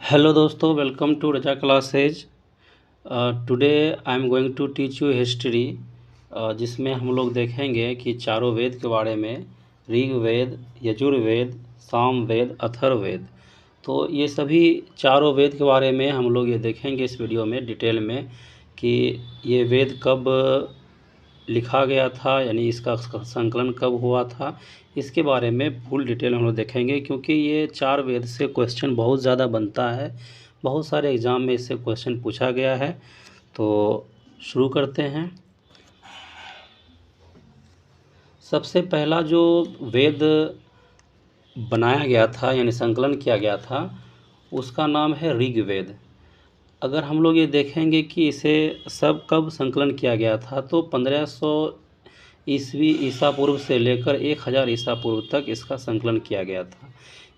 Hello दोस्तों, welcome to Raza classes. Today I am going to teach you history, जिसमें हम लोग देखेंगे कि चारों वेद के बारे में, ऋग्वेद, यजुर्वेद, सामवेद, अथर्ववेद। तो ये सभी चारों वेद के बारे में हम लोग ये देखेंगे इस वीडियो में डिटेल में कि ये वेद कब लिखा गया था, यानी इसका संकलन कब हुआ था। इसके बारे में फुल डिटेल हम लोग देखेंगे, क्योंकि ये चार वेद से क्वेश्चन बहुत ज़्यादा बनता है। बहुत सारे एग्ज़ाम में इससे क्वेश्चन पूछा गया है। तो शुरू करते हैं। सबसे पहला जो वेद बनाया गया था, यानी संकलन किया गया था, उसका नाम है ऋग्वेद। अगर हम लोग ये देखेंगे कि इसे सब कब संकलन किया गया था, तो 1500 ईस्वी ईसा पूर्व से लेकर 1000 ईसा पूर्व तक इसका संकलन किया गया था।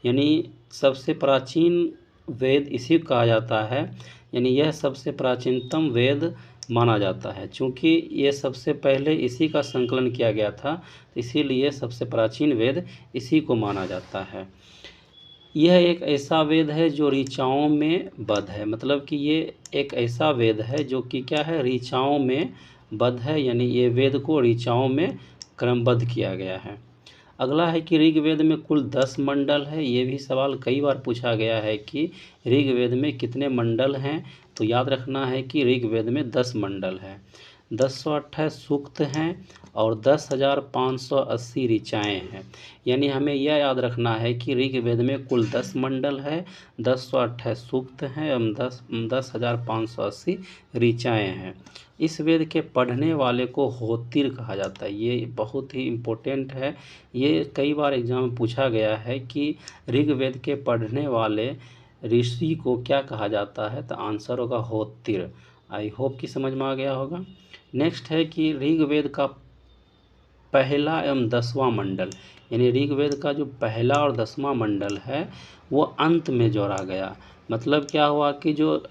यानी सबसे प्राचीन वेद इसी को कहा जाता है। यानी यह सबसे प्राचीनतम वेद माना जाता है। चूँकि ये सबसे पहले इसी का संकलन किया गया था, इसीलिए सबसे प्राचीन वेद इसी को माना जाता है। यह एक ऐसा वेद है जो ऋचाओं में बद्ध है। मतलब कि ये एक ऐसा वेद है जो कि क्या है, ऋचाओं में बद्ध है। यानी ये वेद को ऋचाओं में क्रमबद्ध किया गया है। अगला है कि ऋग्वेद में कुल 10 मंडल है। ये भी सवाल कई बार पूछा गया है कि ऋग्वेद में कितने मंडल हैं। तो याद रखना है कि ऋग्वेद में 10 मंडल है, 1028 सूक्त हैं और 10,580 ऋचाएँ हैं। यानी हमें यह याद रखना है कि ऋग्वेद में कुल 10 मंडल है, 1028 सूक्त हैं एवं 10,580 ऋचाएँ हैं। इस वेद के पढ़ने वाले को होतिर कहा जाता है। ये बहुत ही इम्पोर्टेंट है। ये कई बार एग्जाम में पूछा गया है कि ऋग्वेद के पढ़ने वाले ऋषि को क्या कहा जाता है, तो आंसर होगा होतिर। आई होप कि समझ में आ गया होगा। नेक्स्ट है कि ऋग्वेद का पहला एवं 10वां मंडल, यानी ऋग्वेद का जो पहला और 10वां मंडल है वो अंत में जोड़ा गया। मतलब क्या हुआ कि जो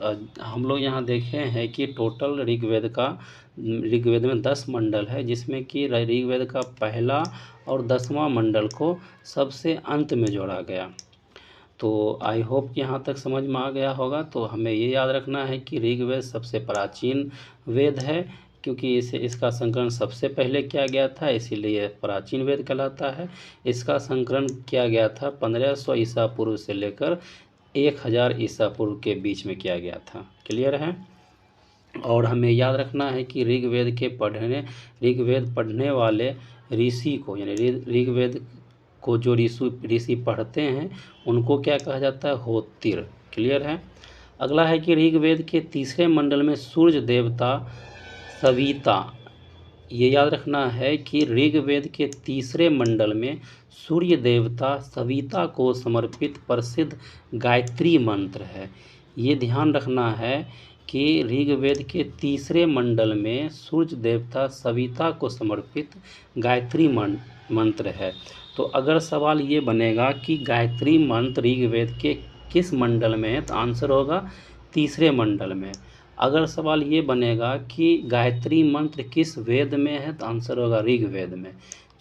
हम लोग यहाँ देखे हैं कि टोटल ऋग्वेद में 10 मंडल है, जिसमें कि ऋग्वेद का पहला और 10वां मंडल को सबसे अंत में जोड़ा गया। तो आई होप कि यहाँ तक समझ में आ गया होगा। तो हमें ये याद रखना है कि ऋग्वेद सबसे प्राचीन वेद है, क्योंकि इसका संकलन सबसे पहले किया गया था, इसीलिए प्राचीन वेद कहलाता है। इसका संकलन किया गया था 1500 ईसा पूर्व से लेकर 1000 ईसा पूर्व के बीच में किया गया था। क्लियर है। और हमें याद रखना है कि ऋग्वेद पढ़ने वाले ऋषि को, यानी ऋग्वेद को जो ऋषि पढ़ते हैं उनको क्या कहा जाता है, होतिर। क्लियर है। अगला है कि ऋग्वेद के तीसरे मंडल में सूर्य देवता सविता, ये याद रखना है कि ऋग्वेद के तीसरे मंडल में सूर्य देवता सविता को समर्पित प्रसिद्ध गायत्री मंत्र है। ये ध्यान रखना है कि ऋग्वेद के तीसरे मंडल में सूर्य देवता सविता को समर्पित गायत्री मंत्र है। तो अगर सवाल ये बनेगा कि गायत्री मंत्र ऋग्वेद के किस मंडल में है, तो आंसर होगा तीसरे मंडल में। अगर सवाल ये बनेगा कि गायत्री मंत्र किस वेद में है, तो आंसर होगा ऋग्वेद में।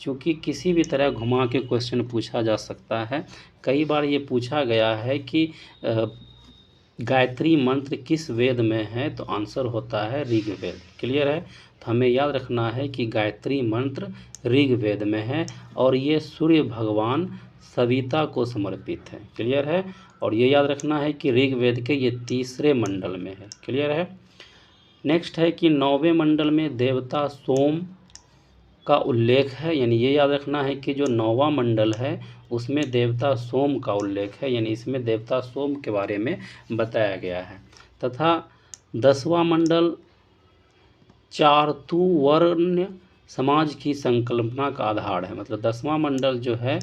क्योंकि किसी भी तरह घुमा के क्वेश्चन पूछा जा सकता है। कई बार ये पूछा गया है कि गायत्री मंत्र किस वेद में है, तो आंसर होता है ऋग्वेद। क्लियर है। तो हमें याद रखना है कि गायत्री मंत्र ऋग्वेद में है और ये सूर्य भगवान सविता को समर्पित है। क्लियर है। और ये याद रखना है कि ऋग्वेद के ये तीसरे मंडल में है। क्लियर है। नेक्स्ट है कि 9वें मंडल में देवता सोम का उल्लेख है। यानी ये याद रखना है कि जो 9वां मंडल है उसमें देवता सोम का उल्लेख है। यानी इसमें देवता सोम के बारे में बताया गया है। तथा 10वां मंडल चातुर्वर्ण समाज की संकल्पना का आधार है। मतलब 10वां मंडल जो है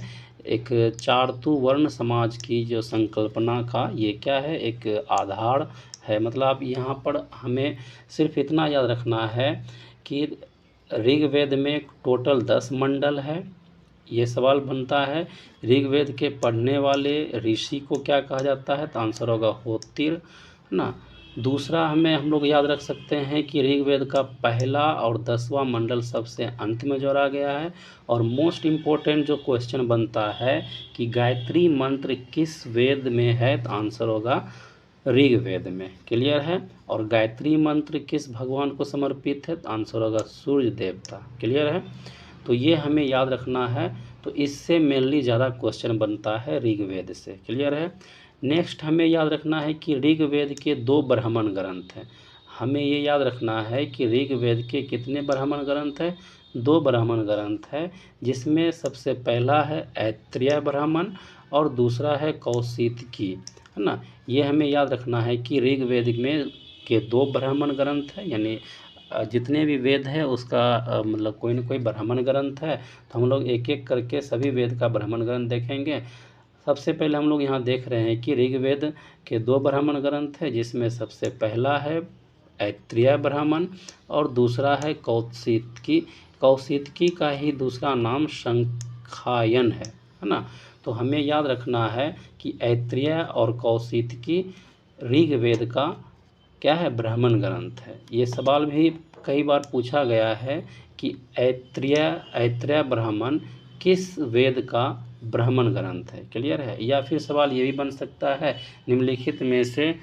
एक चातुर्वर्ण समाज की जो संकल्पना का ये क्या है, एक आधार है। मतलब आप यहाँ पर हमें सिर्फ इतना याद रखना है कि ऋग्वेद में टोटल 10 मंडल है। ये सवाल बनता है ऋग्वेद के पढ़ने वाले ऋषि को क्या कहा जाता है, तो आंसर होगा होतिर ना। दूसरा हम लोग याद रख सकते हैं कि ऋग्वेद का पहला और 10वां मंडल सबसे अंत में जोड़ा गया है। और मोस्ट इम्पोर्टेंट जो क्वेश्चन बनता है कि गायत्री मंत्र किस वेद में है, तो आंसर होगा ऋग्वेद में। क्लियर है। और गायत्री मंत्र किस भगवान को समर्पित है? तो आंसर होगा सूर्य देवता। क्लियर है। तो ये हमें याद रखना है। तो इससे मेनली ज़्यादा क्वेश्चन बनता है ऋग्वेद से। क्लियर है। नेक्स्ट हमें याद रखना है कि ऋग्वेद के 2 ब्राह्मण ग्रंथ हैं। हमें ये याद रखना है कि ऋग्वेद के कितने ब्राह्मण ग्रंथ हैं? 2 ब्राह्मण ग्रंथ है, जिसमें सबसे पहला है ऐत्रेय ब्राह्मण और दूसरा है कौशितकी, है ना। ये हमें याद रखना है कि ऋग्वेद में के 2 ब्राह्मण ग्रंथ है, यानी जितने भी वेद है उसका मतलब कोई ना कोई ब्राह्मण ग्रंथ है। तो हम लोग एक एक करके सभी वेद का ब्राह्मण ग्रंथ देखेंगे। सबसे पहले हम लोग यहाँ देख रहे हैं कि ऋग्वेद के 2 ब्राह्मण ग्रंथ है, जिसमें सबसे पहला है ऐत्रेय ब्राह्मण और दूसरा है कौशितकी। कौशितकी का ही दूसरा नाम शंखायन है ना। तो हमें याद रखना है कि ऐत्रेय और कौशितकी ऋग्वेद का क्या है? ब्राह्मण ग्रंथ है। ये सवाल भी कई बार पूछा गया है कि ऐत्रेय ब्राह्मण किस वेद का ब्राह्मण ग्रंथ है। क्लियर है। या फिर सवाल ये भी बन सकता है निम्नलिखित में से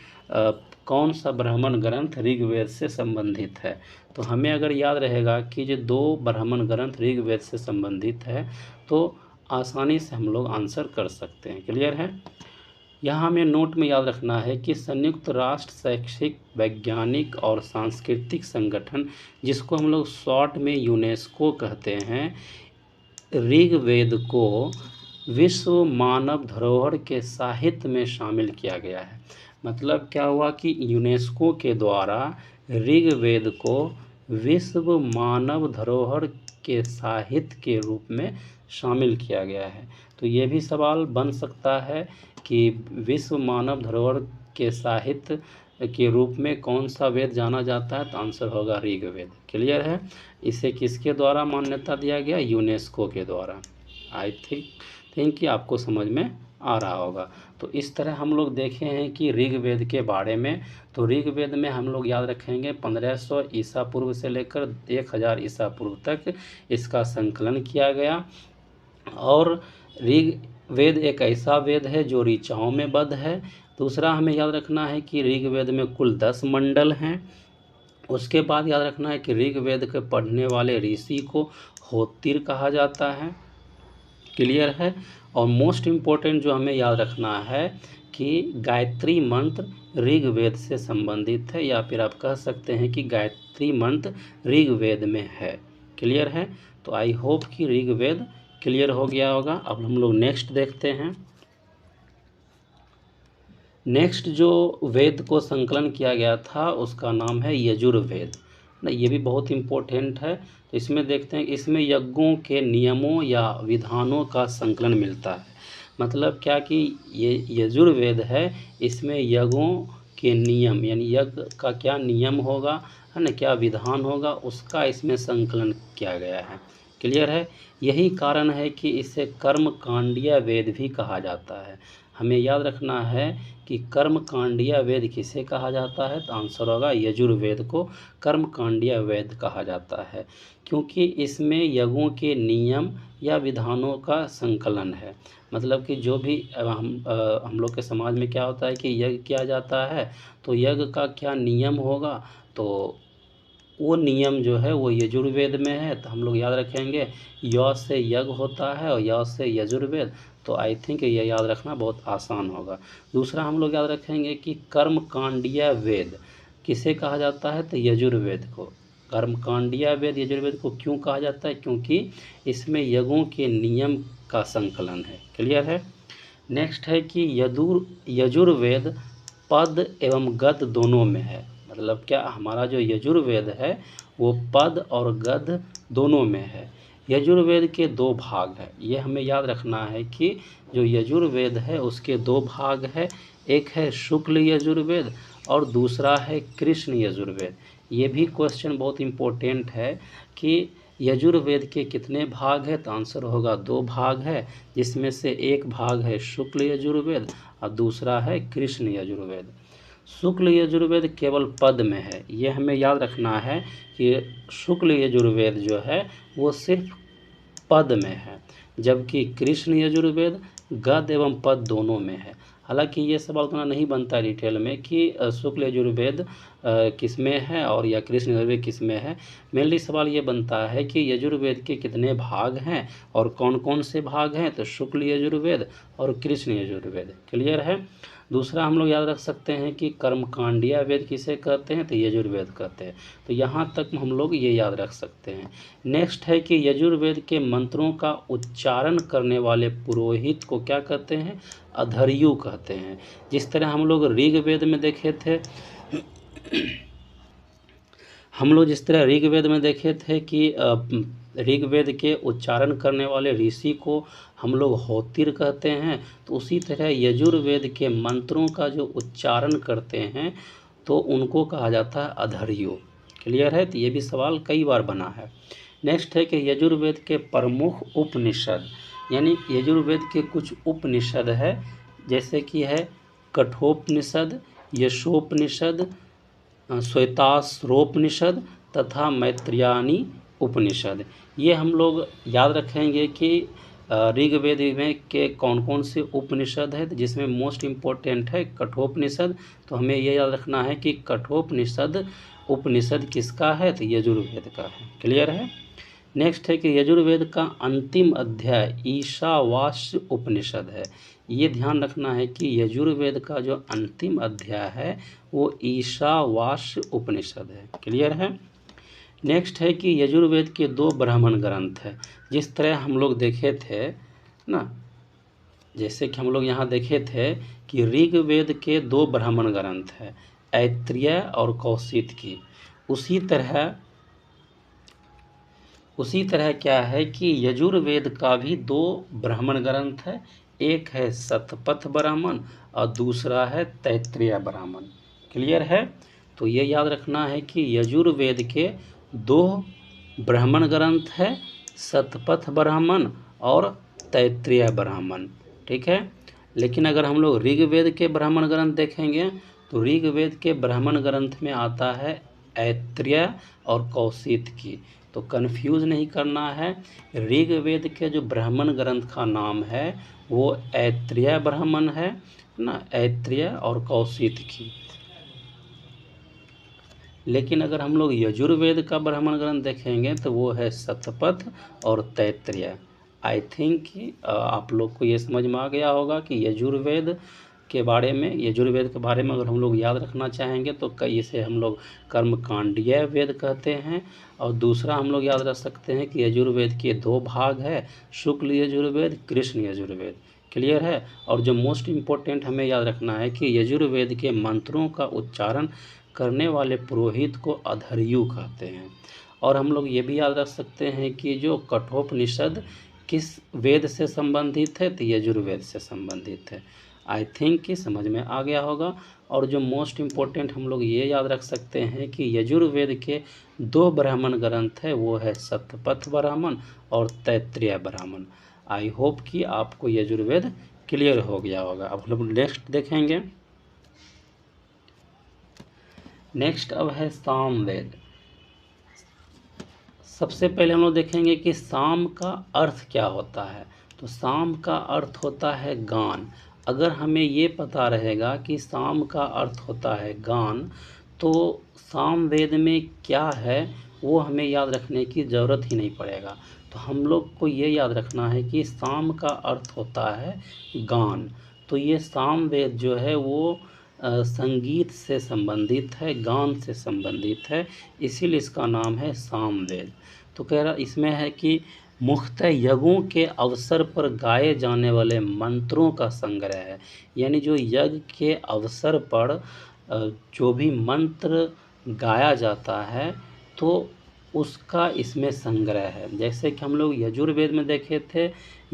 कौन सा ब्राह्मण ग्रंथ ऋग्वेद से संबंधित है। तो हमें अगर याद रहेगा कि जो 2 ब्राह्मण ग्रंथ ऋग्वेद से संबंधित है तो आसानी से हम लोग आंसर कर सकते हैं। क्लियर है। यहाँ हमें नोट में याद रखना है कि संयुक्त राष्ट्र शैक्षिक, वैज्ञानिक और सांस्कृतिक संगठन, जिसको हम लोग शॉर्ट में यूनेस्को कहते हैं, ऋग्वेद को विश्व मानव धरोहर के साहित्य में शामिल किया गया है। मतलब क्या हुआ कि यूनेस्को के द्वारा ऋग्वेद को विश्व मानव धरोहर के साहित्य के रूप में शामिल किया गया है। तो ये भी सवाल बन सकता है कि विश्व मानव धरोहर के साहित्य के रूप में कौन सा वेद जाना जाता है? तो आंसर होगा ऋग्वेद। क्लियर है। इसे किसके द्वारा मान्यता दिया गया? यूनेस्को के द्वारा। आई थिंक कि आपको समझ में आ रहा होगा। तो इस तरह हम लोग देखे हैं कि ऋग्वेद के बारे में। तो ऋग्वेद में हम लोग याद रखेंगे 1500 ईसा पूर्व से लेकर 1000 ईसा पूर्व तक इसका संकलन किया गया। और ऋग्वेद एक ऐसा वेद है जो ऋचाओं में बद्ध है। दूसरा हमें याद रखना है कि ऋग्वेद में कुल 10 मंडल हैं। उसके बाद याद रखना है कि ऋग्वेद के पढ़ने वाले ऋषि को होतिर कहा जाता है। क्लियर है। और मोस्ट इम्पोर्टेंट जो हमें याद रखना है कि गायत्री मंत्र ऋग्वेद से संबंधित है, या फिर आप कह सकते हैं कि गायत्री मंत्र ऋग्वेद में है। क्लियर है। तो आई होप कि ऋग्वेद क्लियर हो गया होगा। अब हम लोग नेक्स्ट देखते हैं। नेक्स्ट जो वेद को संकलन किया गया था उसका नाम है यजुर्वेद ना। ये भी बहुत इम्पोर्टेंट है। तो इसमें देखते हैं, इसमें यज्ञों के नियमों या विधानों का संकलन मिलता है। मतलब क्या कि ये यजुर्वेद है, इसमें यज्ञों के नियम, यानी यज्ञ का क्या नियम होगा, है ना, क्या विधान होगा, उसका इसमें संकलन किया गया है। क्लियर है। यही कारण है कि इसे कर्मकांडीय वेद भी कहा जाता है। हमें याद रखना है कि कर्मकांडीय वेद किसे कहा जाता है? तो आंसर होगा यजुर्वेद को कर्मकांडीय वेद कहा जाता है, क्योंकि इसमें यज्ञों के नियम या विधानों का संकलन है। मतलब कि जो भी हम लोग के समाज में क्या होता है कि यज्ञ किया जाता है, तो यज्ञ का क्या नियम होगा, तो वो नियम जो है वो यजुर्वेद में है। तो हम लोग याद रखेंगे य से यज्ञ होता है और य से यजुर्वेद। तो आई थिंक ये याद रखना बहुत आसान होगा। दूसरा हम लोग याद रखेंगे कि कर्मकांडीय वेद किसे कहा जाता है? तो यजुर्वेद को। कर्मकांडीय वेद यजुर्वेद को क्यों कहा जाता है? क्योंकि इसमें यज्ञों के नियम का संकलन है। क्लियर है। नेक्स्ट है कि यजुर्वेद पद एवं गद दोनों में है। मतलब क्या, हमारा जो यजुर्वेद है वो पद और गद दोनों में है। यजुर्वेद के 2 भाग हैं। ये हमें याद रखना है कि जो यजुर्वेद है उसके 2 भाग है। एक है शुक्ल यजुर्वेद और दूसरा है कृष्ण यजुर्वेद। ये भी क्वेश्चन बहुत इम्पोर्टेंट है कि यजुर्वेद के कितने भाग है? तो आंसर होगा 2 भाग है, जिसमें से एक भाग है शुक्ल यजुर्वेद और दूसरा है कृष्ण यजुर्वेद। शुक्ल यजुर्वेद केवल पद में है। ये हमें याद रखना है कि शुक्ल यजुर्वेद जो है वो सिर्फ पद में है, जबकि कृष्ण यजुर्वेद गद एवं पद दोनों में है। हालांकि ये सवाल उतना नहीं बनता है डिटेल में कि शुक्ल यजुर्वेद किस में है और या कृष्ण यजुर्वेद किस में है। मेनली सवाल ये बनता है कि यजुर्वेद के कितने भाग हैं और कौन कौन से भाग हैं, तो शुक्ल यजुर्वेद और कृष्ण यजुर्वेद। क्लियर है। दूसरा हम लोग याद रख सकते हैं कि कर्मकांडीय वेद किसे कहते हैं, तो यजुर्वेद कहते हैं। तो यहाँ तक हम लोग ये याद रख सकते हैं। नेक्स्ट है कि यजुर्वेद के मंत्रों का उच्चारण करने वाले पुरोहित को क्या कहते हैं, अधर्यु कहते हैं। जिस तरह हम लोग ऋग्वेद में देखे थे जिस तरह ऋग्वेद में देखे थे कि ऋग्वेद के उच्चारण करने वाले ऋषि को हम लोग होतिर कहते हैं, तो उसी तरह यजुर्वेद के मंत्रों का जो उच्चारण करते हैं तो उनको कहा जाता है अधर्यु। क्लियर है। तो ये भी सवाल कई बार बना है। नेक्स्ट है कि यजुर्वेद के प्रमुख उपनिषद, यानी यजुर्वेद के कुछ उपनिषद है, जैसे कि है कठोपनिषद, यशोपनिषद, श्वेताश्रोपनिषद तथा मैत्रेयानी उपनिषद। ये हम लोग याद रखेंगे कि ऋग्वेद में के कौन कौन से उपनिषद है, जिसमें मोस्ट इम्पोर्टेंट है कठोपनिषद। तो हमें ये याद रखना है कि कठोपनिषद उपनिषद किसका है, तो यजुर्वेद का है। क्लियर है। नेक्स्ट है कि यजुर्वेद का अंतिम अध्याय ईशावास्य उपनिषद है। ये ध्यान रखना है कि यजुर्वेद का जो अंतिम अध्याय है वो ईशावास्य उपनिषद है। क्लियर है। नेक्स्ट है कि यजुर्वेद के 2 ब्राह्मण ग्रंथ है। जिस तरह हम लोग देखे थे ना, जैसे कि हम लोग यहाँ देखे थे कि ऋग्वेद के 2 ब्राह्मण ग्रंथ है, ऐत्रेय और कौशिकी। उसी तरह क्या है कि यजुर्वेद का भी 2 ब्राह्मण ग्रंथ है, एक है शतपथ ब्राह्मण और दूसरा है तैत्तिरीय ब्राह्मण। क्लियर है। तो ये याद रखना है कि यजुर्वेद के 2 ब्राह्मण ग्रंथ है, शतपथ ब्राह्मण और तैत्तिरीय ब्राह्मण। ठीक है। लेकिन अगर हम लोग ऋग्वेद के ब्राह्मण ग्रंथ देखेंगे तो ऋग्वेद के ब्राह्मण ग्रंथ में आता है ऐत्रेय और कौशिकी। तो कंफ्यूज नहीं करना है। ऋग्वेद के जो ब्राह्मण ग्रंथ का नाम है वो ऐत्रेय ब्राह्मण है ना, ऐत्रेय और कौशिकी। लेकिन अगर हम लोग यजुर्वेद का ब्राह्मण ग्रंथ देखेंगे तो वो है शतपथ और तैत्तिरीय। आई थिंक आप लोग को ये समझ में आ गया होगा कि यजुर्वेद के बारे में अगर हम लोग याद रखना चाहेंगे तो कई इसे हम लोग कर्मकांडीय वेद कहते हैं। और दूसरा हम लोग याद रख सकते हैं कि यजुर्वेद के 2 भाग है, शुक्ल यजुर्वेद, कृष्ण यजुर्वेद। क्लियर है। और जो मोस्ट इम्पोर्टेंट हमें याद रखना है कि यजुर्वेद के मंत्रों का उच्चारण करने वाले पुरोहित को अधर्यु कहते हैं। और हम लोग ये भी याद रख सकते हैं कि जो कठोपनिषद किस वेद से संबंधित है, तो यजुर्वेद से संबंधित है। आई थिंक कि समझ में आ गया होगा। और जो मोस्ट इम्पोर्टेंट हम लोग ये याद रख सकते हैं कि यजुर्वेद के 2 ब्राह्मण ग्रंथ है, वो है शतपथ ब्राह्मण और तैत्तिरीय ब्राह्मण। आई होप कि आपको यजुर्वेद क्लियर हो गया होगा। अब हम लोग नेक्स्ट देखेंगे। नेक्स्ट अब है सामवेद। सबसे पहले हम लोग देखेंगे कि साम का अर्थ क्या होता है। तो साम का अर्थ होता है गान। अगर हमें ये पता रहेगा कि साम का अर्थ होता है गान, तो सामवेद में क्या है वो हमें याद रखने की ज़रूरत ही नहीं पड़ेगा। तो हम लोग को ये याद रखना है कि साम का अर्थ होता है गान। तो ये सामवेद जो है वो संगीत से संबंधित है, गान से संबंधित है, इसीलिए इसका नाम है सामवेद। तो कह रहा इसमें है कि मुख्यतः यज्ञों के अवसर पर गाए जाने वाले मंत्रों का संग्रह है। यानी जो यज्ञ के अवसर पर जो भी मंत्र गाया जाता है तो उसका इसमें संग्रह है। जैसे कि हम लोग यजुर्वेद में देखे थे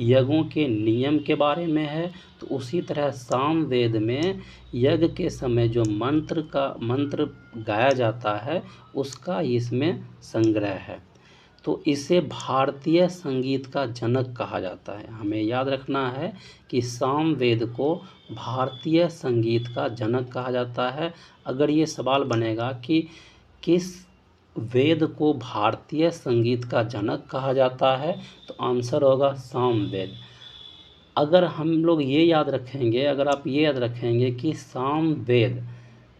यज्ञों के नियम के बारे में है, तो उसी तरह सामवेद में यज्ञ के समय जो मंत्र गाया जाता है उसका इसमें संग्रह है। तो इसे भारतीय संगीत का जनक कहा जाता है। हमें याद रखना है कि सामवेद को भारतीय संगीत का जनक कहा जाता है। अगर ये सवाल बनेगा कि किस वेद को भारतीय संगीत का जनक कहा जाता है, तो आंसर होगा सामवेद। अगर हम लोग ये याद रखेंगे, अगर आप ये याद रखेंगे कि साम वेद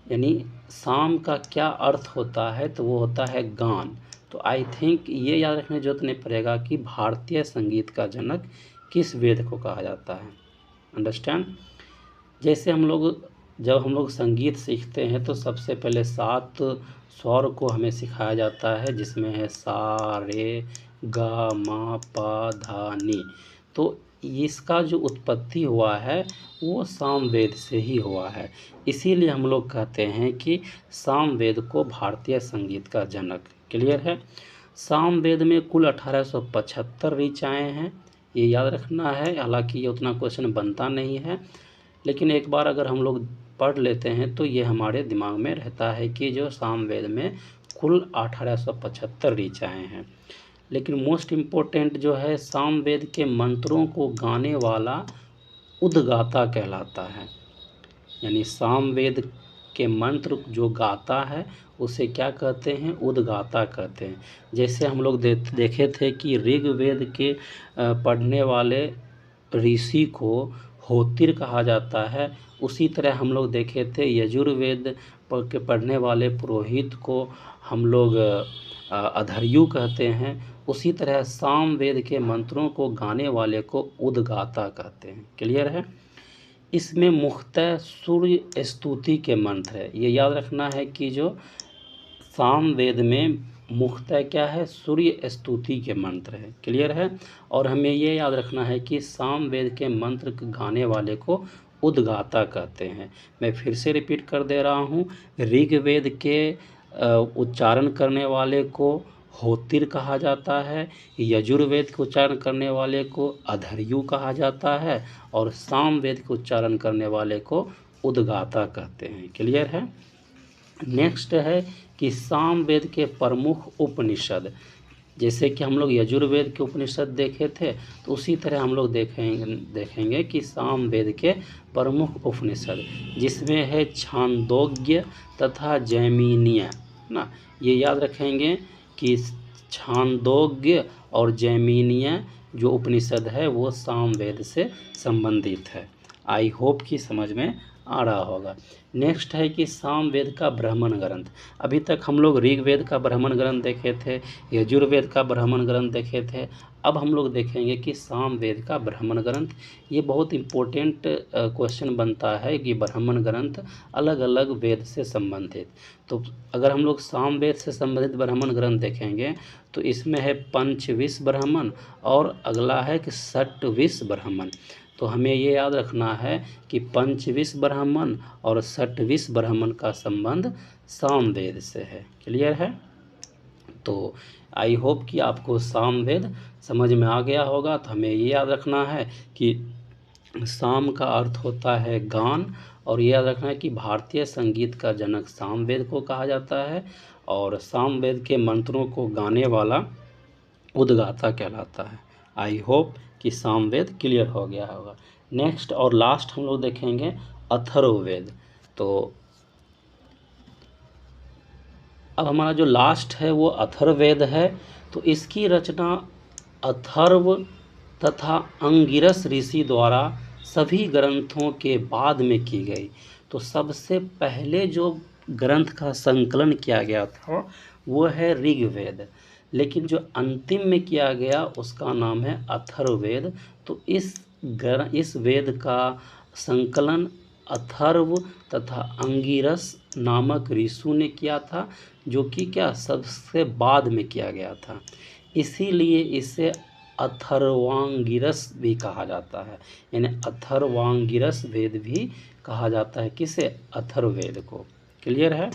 यानी साम का क्या अर्थ होता है, तो वो होता है गान। तो आई थिंक ये याद रखने की जरूरत नहीं पड़ेगा कि भारतीय संगीत का जनक किस वेद को कहा जाता है। अंडरस्टैंड। जैसे जब हम लोग संगीत सीखते हैं तो सबसे पहले 7 स्वर को हमें सिखाया जाता है, जिसमें है सा रे गा मा पा धा नी। तो इसका जो उत्पत्ति हुआ है वो सामवेद से ही हुआ है। इसीलिए हम लोग कहते हैं कि सामवेद को भारतीय संगीत का जनक। क्लियर है। सामवेद में कुल 1875 ऋचाएँ हैं, ये याद रखना है। हालांकि ये उतना क्वेश्चन बनता नहीं है, लेकिन एक बार अगर हम लोग पढ़ लेते हैं तो ये हमारे दिमाग में रहता है कि जो सामवेद में कुल 1875 ऋचाएँ हैं। लेकिन मोस्ट इम्पोर्टेंट जो है, सामवेद के मंत्रों को गाने वाला उद्गाता कहलाता है। यानी सामवेद के मंत्र जो गाता है उसे क्या कहते हैं, उद्गाता कहते हैं। जैसे हम लोग देखे थे कि ऋग्वेद के पढ़ने वाले ऋषि को होतिर कहा जाता है, उसी तरह हम लोग देखे थे यजुर्वेद के पढ़ने वाले पुरोहित को हम लोग अधर्यु कहते हैं। उसी तरह सामवेद के मंत्रों को गाने वाले को उद्गाता कहते हैं। क्लियर है। इसमें मुख्यतः सूर्य स्तुति के मंत्र है, ये याद रखना है कि जो सामवेद में मुख्यतः क्या है, सूर्य स्तुति के मंत्र है। क्लियर है। और हमें ये याद रखना है कि सामवेद के मंत्र गाने वाले को उद्गाता कहते हैं। मैं फिर से रिपीट कर दे रहा हूँ, ऋग्वेद के उच्चारण करने वाले को होतिर कहा जाता है, यजुर्वेद के उच्चारण करने वाले को अधर्यु कहा जाता है, और सामवेद के उच्चारण करने वाले को उद्गाता कहते हैं। क्लियर है। नेक्स्ट है कि सामवेद के प्रमुख उपनिषद, जैसे कि हम लोग यजुर्वेद के उपनिषद देखे थे, तो उसी तरह हम लोग देखेंगे कि सामवेद के प्रमुख उपनिषद, जिसमें है छांदोग्य तथा जैमिनीय ना। ये याद रखेंगे कि छांदोग्य और जैमिनीय जो उपनिषद है वो सामवेद से संबंधित है। आई होप कि समझ में आ रहा होगा। नेक्स्ट है कि सामवेद का ब्राह्मण ग्रंथ। अभी तक हम लोग ऋग्वेद का ब्राह्मण ग्रंथ देखे थे, यजुर्वेद का ब्राह्मण ग्रंथ देखे थे। अब हम लोग देखेंगे कि सामवेद का ब्राह्मण ग्रंथ। ये बहुत इम्पोर्टेंट क्वेश्चन बनता है कि ब्राह्मण ग्रंथ अलग अलग वेद से संबंधित। तो अगर हम लोग सामवेद से संबंधित ब्राह्मण ग्रंथ देखेंगे तो इसमें है पंचविश ब्राह्मण और अगला है कि षट्विश ब्राह्मण। तो हमें ये याद रखना है कि पंचविश ब्राह्मण और षट्विश ब्राह्मण का संबंध सामवेद से है। क्लियर है। तो आई होप कि आपको सामवेद समझ में आ गया होगा। तो हमें ये याद रखना है कि साम का अर्थ होता है गान, और ये याद रखना है कि भारतीय संगीत का जनक सामवेद को कहा जाता है, और सामवेद के मंत्रों को गाने वाला उद्गाता कहलाता है। आई होप कि सामवेद क्लियर हो गया होगा। नेक्स्ट और लास्ट हम लोग देखेंगे अथर्ववेद। तो अब हमारा जो लास्ट है वो अथर्ववेद है। तो इसकी रचना अथर्व तथा अंगिरस ऋषि द्वारा सभी ग्रंथों के बाद में की गई। तो सबसे पहले जो ग्रंथ का संकलन किया गया था वो है ऋग्वेद, लेकिन जो अंतिम में किया गया उसका नाम है अथर्ववेद। तो इस वेद का संकलन अथर्व तथा अंगिरस नामक ऋषि ने किया था, जो कि क्या सबसे बाद में किया गया था। इसीलिए इसे अथर्वांगिरस भी कहा जाता है, यानी अथर्वांगिरस वेद भी कहा जाता है किसे, अथर्ववेद को। क्लियर है।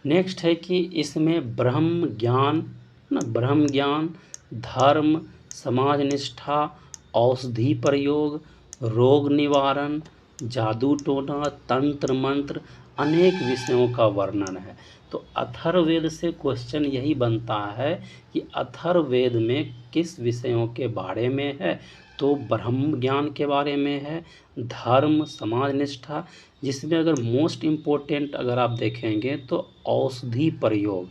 नेक्स्ट है कि इसमें ब्रह्म ज्ञान, धर्म, समाज निष्ठा, औषधि प्रयोग, रोग निवारण, जादू टोना, तंत्र मंत्र, अनेक विषयों का वर्णन है। तो अथर्ववेद से क्वेश्चन यही बनता है कि अथर्ववेद में किस विषयों के बारे में है। तो ब्रह्म ज्ञान के बारे में है, धर्म, समाज निष्ठा, जिसमें अगर मोस्ट इम्पोर्टेंट अगर आप देखेंगे तो औषधि प्रयोग,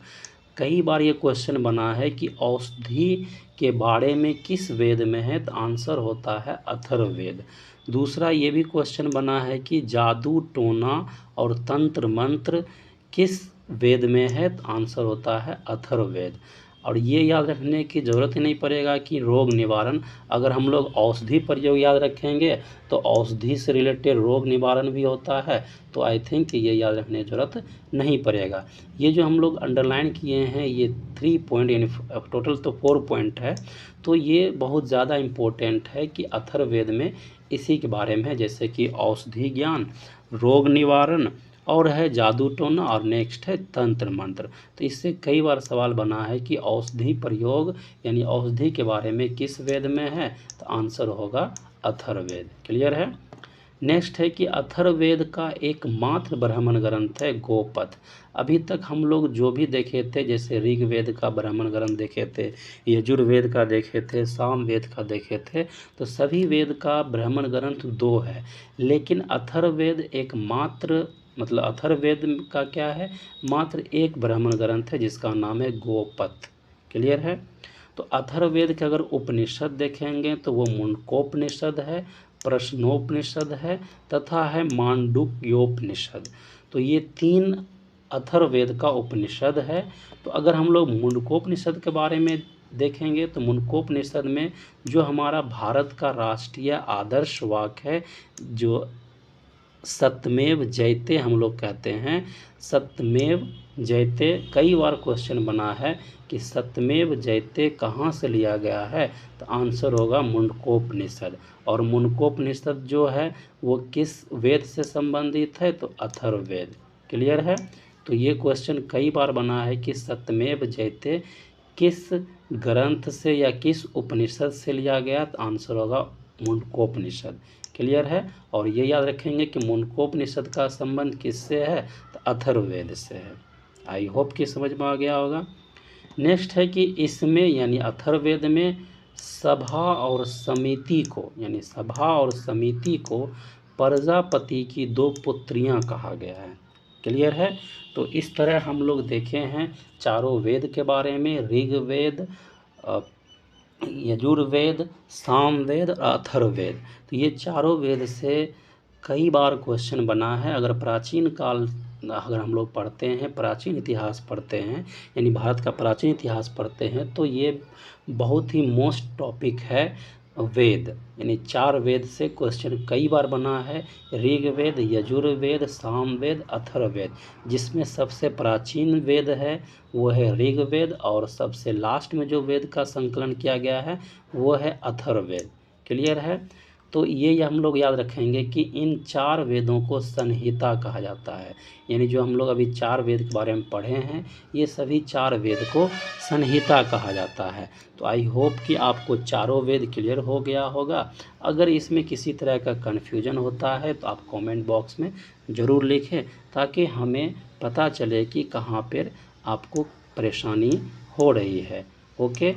कई बार ये क्वेश्चन बना है कि औषधि के बारे में किस वेद में है, तो आंसर होता है अथर्ववेद। दूसरा ये भी क्वेश्चन बना है कि जादू टोना और तंत्र मंत्र किस वेद में है, तो आंसर होता है अथर्ववेद। और ये याद रखने की ज़रूरत ही नहीं पड़ेगा कि रोग निवारण, अगर हम लोग औषधि प्रयोग याद रखेंगे तो औषधि से रिलेटेड रोग निवारण भी होता है, तो आई थिंक ये याद रखने की ज़रूरत नहीं पड़ेगा। ये जो हम लोग अंडरलाइन किए हैं ये 3 पॉइंट, यानी टोटल तो 4 पॉइंट है, तो ये बहुत ज़्यादा इम्पोर्टेंट है कि अथर्ववेद में इसी के बारे में है, जैसे कि औषधि ज्ञान, रोग निवारण, और है जादू टोना, और नेक्स्ट है तंत्र मंत्र। तो इससे कई बार सवाल बना है कि औषधि प्रयोग यानी औषधि के बारे में किस वेद में है, तो आंसर होगा अथर्ववेद। क्लियर है। नेक्स्ट है कि अथर्ववेद का एकमात्र ब्राह्मण ग्रंथ है गोपथ। अभी तक हम लोग जो भी देखे थे, जैसे ऋग्वेद का ब्राह्मण ग्रंथ देखे थे, यजुर्वेद का देखे थे, सामवेद का देखे थे, तो सभी वेद का ब्राह्मण ग्रंथ 2 है, लेकिन अथर्ववेद एकमात्र, मतलब अथर्ववेद का क्या है, मात्र एक ब्राह्मण ग्रंथ है जिसका नाम है गोपथ। क्लियर है। तो अथर्ववेद के अगर उपनिषद देखेंगे तो वो मुंडकोपनिषद है, प्रश्नोपनिषद है, तथा है मांडुक्योपनिषद। तो ये 3 अथर्ववेद का उपनिषद है। तो अगर हम लोग मुंडकोपनिषद के बारे में देखेंगे तो मुंडकोपनिषद में जो हमारा भारत का राष्ट्रीय आदर्श वाक्य है, जो सत्यमेव जयते हम लोग कहते हैं, सत्यमेव जयते, कई बार क्वेश्चन बना है कि सत्यमेव जयते कहाँ से लिया गया है, तो आंसर होगा मुंडकोपनिषद। और मुंडकोपनिषद जो है वो किस वेद से संबंधित है, तो अथर्ववेद। क्लियर है। तो ये क्वेश्चन कई बार बना है कि सत्यमेव जयते किस ग्रंथ से या किस उपनिषद से लिया गया, तो आंसर होगा मुंडकोपनिषद। क्लियर है। और ये याद रखेंगे कि मुंडकोपनिषद का संबंध किससे है, तो अथर्ववेद से है। आई होप कि समझ में आ गया होगा। नेक्स्ट है कि इसमें यानी अथर्ववेद में सभा और समिति को, यानी सभा और समिति को प्रजापति की 2 पुत्रियां कहा गया है। क्लियर है। तो इस तरह हम लोग देखे हैं चारों वेद के बारे में, ऋग्वेद, यजुर्वेद, सामवेद और अथर्ववेद। तो ये चारों वेद से कई बार क्वेश्चन बना है। अगर प्राचीन काल, अगर हम लोग पढ़ते हैं, प्राचीन इतिहास पढ़ते हैं, यानी भारत का प्राचीन इतिहास पढ़ते हैं, तो ये बहुत ही मोस्ट टॉपिक है वेद, यानी 4 वेद से क्वेश्चन कई बार बना है। ऋग्वेद, यजुर्वेद, सामवेद, अथर्ववेद, जिसमें सबसे प्राचीन वेद है वो है ऋग्वेद, और सबसे लास्ट में जो वेद का संकलन किया गया है वो है अथर्ववेद। क्लियर है। तो ये हम लोग याद रखेंगे कि इन 4 वेदों को संहिता कहा जाता है, यानी जो हम लोग अभी 4 वेद के बारे में पढ़े हैं, ये सभी 4 वेद को संहिता कहा जाता है। तो आई होप कि आपको चारों वेद क्लियर हो गया होगा। अगर इसमें किसी तरह का कन्फ्यूजन होता है तो आप कमेंट बॉक्स में ज़रूर लिखें, ताकि हमें पता चले कि कहाँ पर आपको परेशानी हो रही है। ओके।